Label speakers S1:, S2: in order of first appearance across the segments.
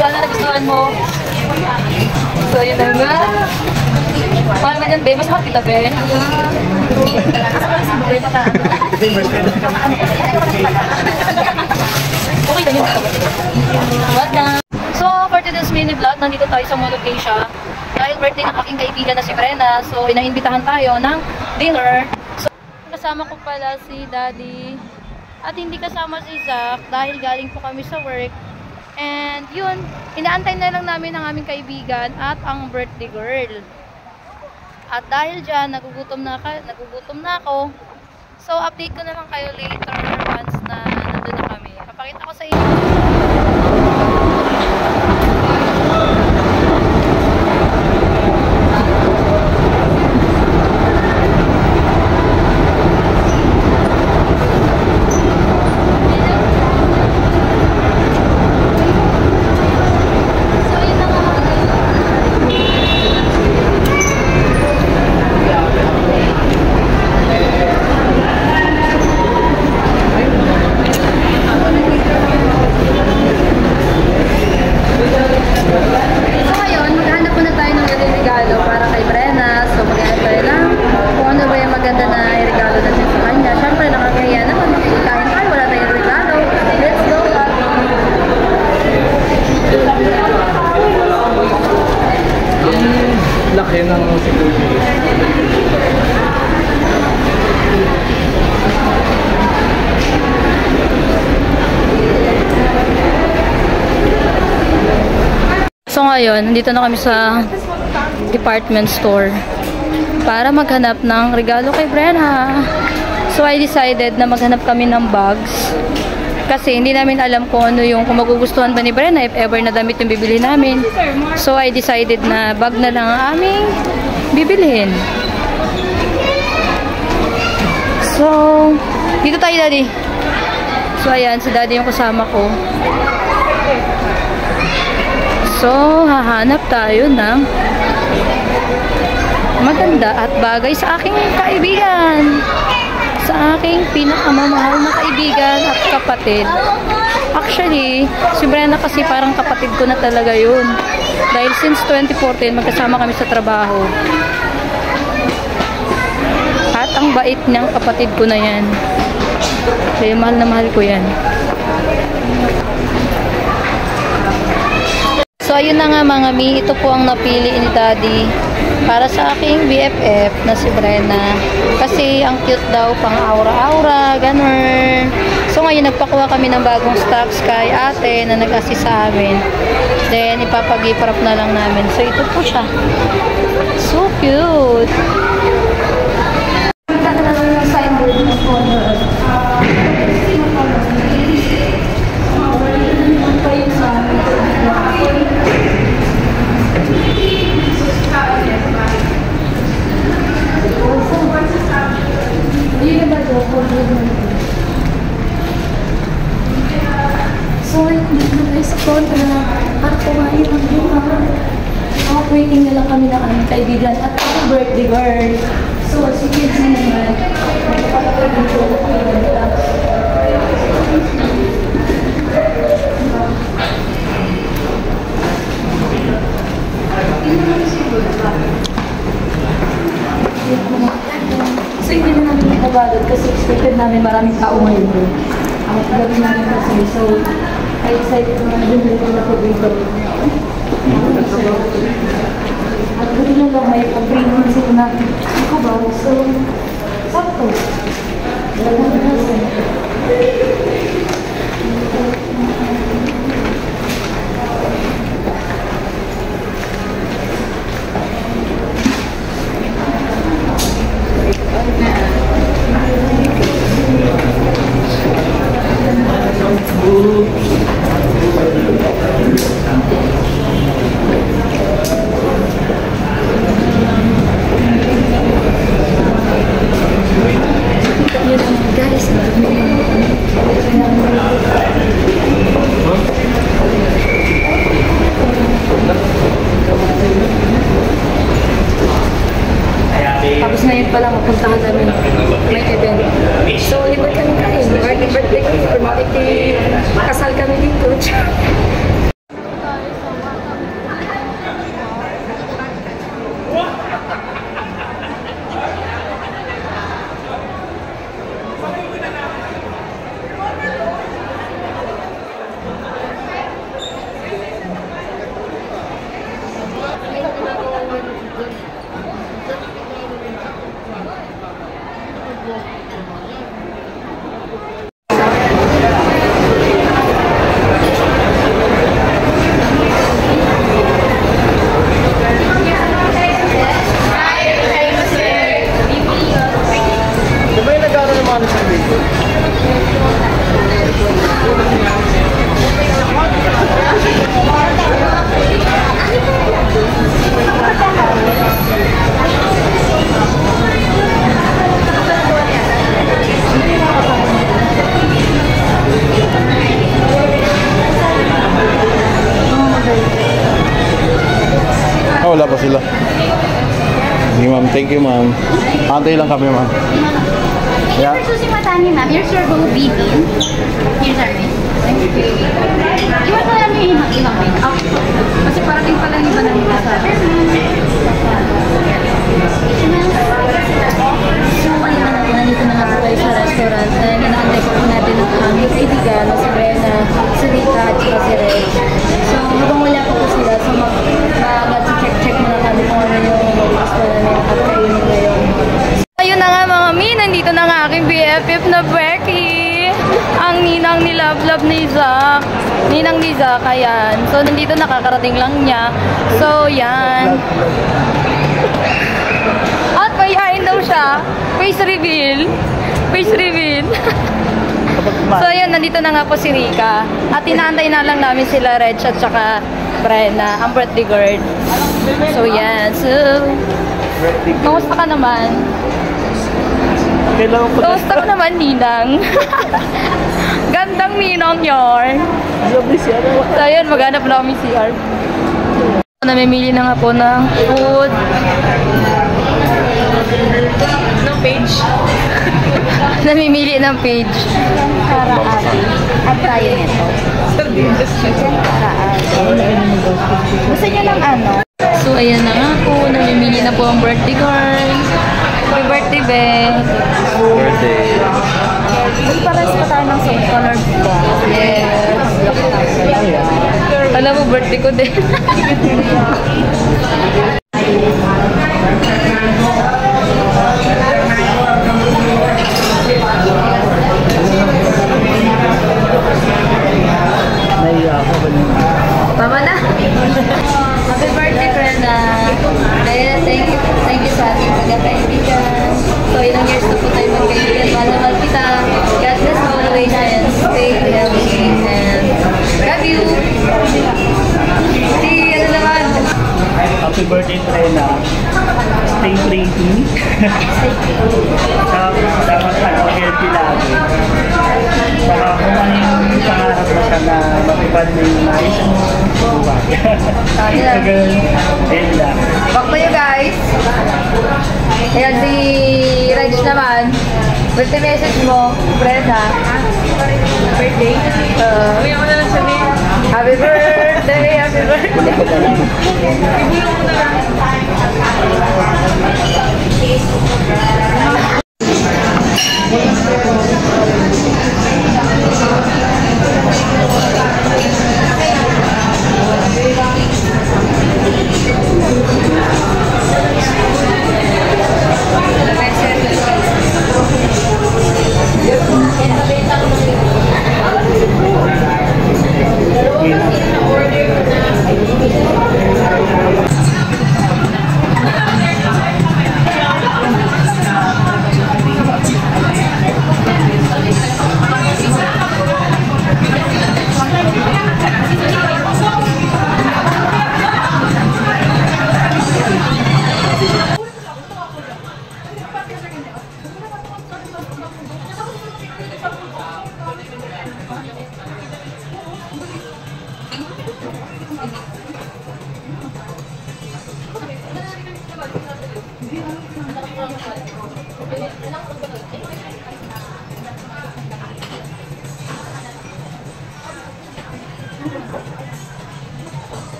S1: Sana nagustuhan mo. So, yun na nga. Paano naman yan, be? Mas mahal kita, be. Okay na yun. What na? So, for today's mini vlog, nandito tayo sa Mall of Asia. Dahil birthday ng aking kaibigan na si Brenna, so inaimbitahan tayo ng dinner. So, kasama ko pala si Daddy. At hindi kasama si Zach dahil galing po kami sa work. And yun, inaantay na lang namin ang aming kaibigan at ang birthday girl. At dahil dyan, nagugutom na ako. So, update ko na lang kayo later once na nandun na kami. Papakita ko sa inyo.
S2: Laki ng security.
S1: So ngayon, nandito na kami sa department store para maghanap ng regalo kay Brenna. So I decided na maghanap kami ng bags. Kasi hindi namin alam kung ano yung, kung magugustuhan ba ni Brenna if ever na damit yung bibili namin. So I decided na bag na lang ang aming bibilihin. So, dito tayo, Daddy. So ayan, si Daddy yung kasama ko. So, hahanap tayo ng maganda at bagay sa aking kaibigan. Sa aking pinakamamahal na kaibigan at kapatid. Actually, si Brenna kasi parang kapatid ko na talaga yun. Dahil since 2014, magkasama kami sa trabaho. At ang bait niyang kapatid ko na yan. Kaya mahal na mahal ko yan. So, ayun na nga mga mi. Ito po ang napili ni Daddy para sa aking BFF na si Brenna. Kasi ang cute daw, pang aura-aura, ganun. So ngayon nagpakuha kami ng bagong stocks kay ate na nag-assist sa amin. Then ipapag-iprap na lang namin. So ito po siya. So cute! So, dito na tayo sa kontra para kumain ang buwan. Waiting na lang kami ng aming kaibigan at ang birthday girl. So, si kids na naman. So, hindi na namin nakabalot kasi expected namin maraming tao ngayon. Ang gawin namin kasi. So, I decided na bumili ko na po dito. At buti na lang may pag-bring naman sila natin. Ako ba? So, sakto. Wala na kasi. Tapos ngayon pa lang mapuntahan namin may event. So, libre kami kain. Birthday kami or makikasal kami dito.
S3: wala pa sila. Sige ma'am, thank you ma'am. Antay lang kami ma'am. Yeah.
S4: For Susie Matani, ma'am, your serve will be in. Here's our name. Iwan ko lang yung ibang rin. Okay. Kasi parating pa lang iba na nila sa atin. So, ayun na natin. Nandito na nga po tayo sa restaurant. Inaantay po natin ang aming kaibigan na si Brenna, si Rita, at si Ray. So, habang wala po sila, so mag-check muna kami kung ano yung restaurant na at kainin ngayon.
S1: Ayun na nga mga mi, nandito na nga aking BFF na Becky. Ang ninang ni Love ni Zack. Ninang ni Zack, ayan. So, nandito nakakarating lang niya. So, yan. At mayayain daw siya. Face reveal. Face reveal. So, ayan, nandito na nga po si Rika. At inaantay na lang namin sila Reg at saka Brenna, ang birthday girl. So, yan. So, kamusta ka naman? Kamusta ka naman, Ninang? Gandang Ninang yarn. So, ayan, maghanap na kami CR. Namimili na nga po ng food. Ng page. Namimili ng page.
S4: Para ate. At tayo nito. Para ate. Gusto niyo ng ano?
S1: So, ayan na nga po. Namimili na po ang birthday girl. Happy birthday, Be.
S3: Birthday.
S4: Pares pa tayo ng same color ba?
S1: Yes. Alam mo, birthday ko din. Tama na. Happy birthday, Brenda. Kaya, thank you sa ating pagkakaibigan. So, ilang years na po tayo magkaibigan. Mahal kita. God bless always and stay healthy and love you. Si, ano naman?
S2: Happy birthday, Trena. Stay pretty. Dapat healthy lagi. Saka kung ano yung pangarap mo siya na matibad mo yung nais mo. Ayun lang.
S1: Back to you guys. Ayan si Reg naman. Birthday message mo, Brenda. Birthday? Uwi mo na lang sabihin. Happy birthday! Happy birthday! Ibulong mo na lang.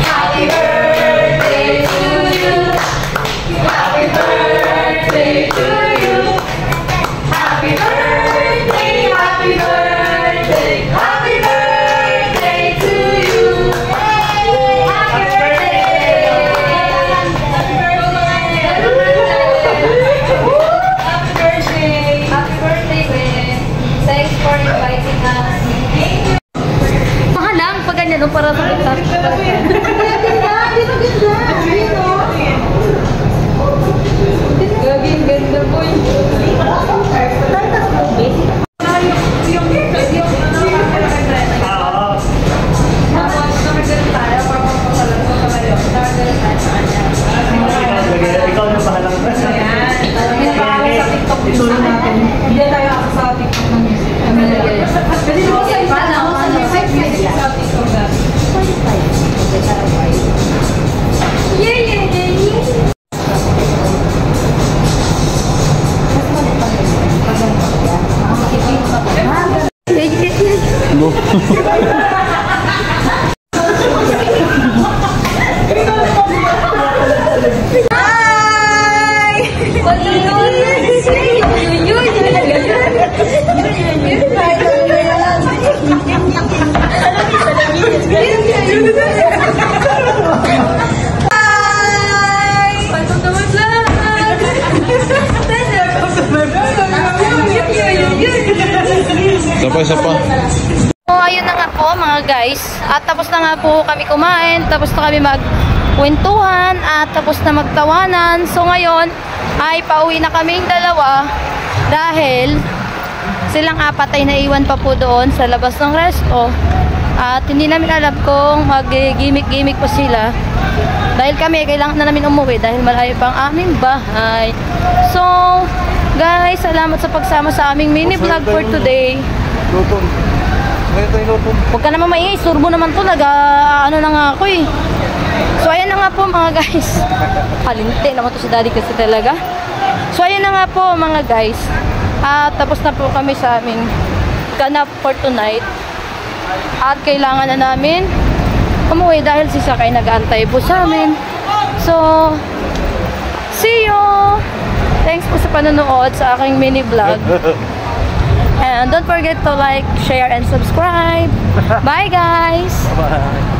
S1: Happy birthday to you. Happy birthday to you. Happy birthday, happy birthday, happy birthday to you. Happy birthday. Happy birthday, Ben. Thanks for inviting us. Mahalang pag ganyan, para sa kita. Gaging ganda po
S2: Ikaw na bahalang
S1: Hindi tayo ako sa TikTok ng music. Kasi
S3: Isa pa.
S1: So, ayun na nga po mga guys. At tapos na nga po kami kumain. Tapos na kami magkwentuhan. At tapos na magtawanan. So, ngayon ay pauwi na kaming dalawa. Dahil silang apat ay naiwan pa po doon sa labas ng resto. At hindi namin alam kung mag-gimmick-gimmick pa sila. Dahil kami, kailangan na namin umuwi. Dahil malayo pa ang aming bahay. So, guys, salamat sa pagsama sa aming mini vlog for today.
S3: Lutong.
S1: Huwag ka naman maingay, surbo naman to, ano na nga ako eh. So ayan na nga po mga guys. Kalinte naman to si daddy kasi talaga. So ayan na nga po mga guys. At tapos na po kami sa aming ganap for tonight. At kailangan na namin umuwi dahil si Sakay nag-aantay po sa amin. So, see you! Thanks po sa panonood sa aking mini vlog. And don't forget to like, share, and subscribe. Bye guys!
S2: Bye.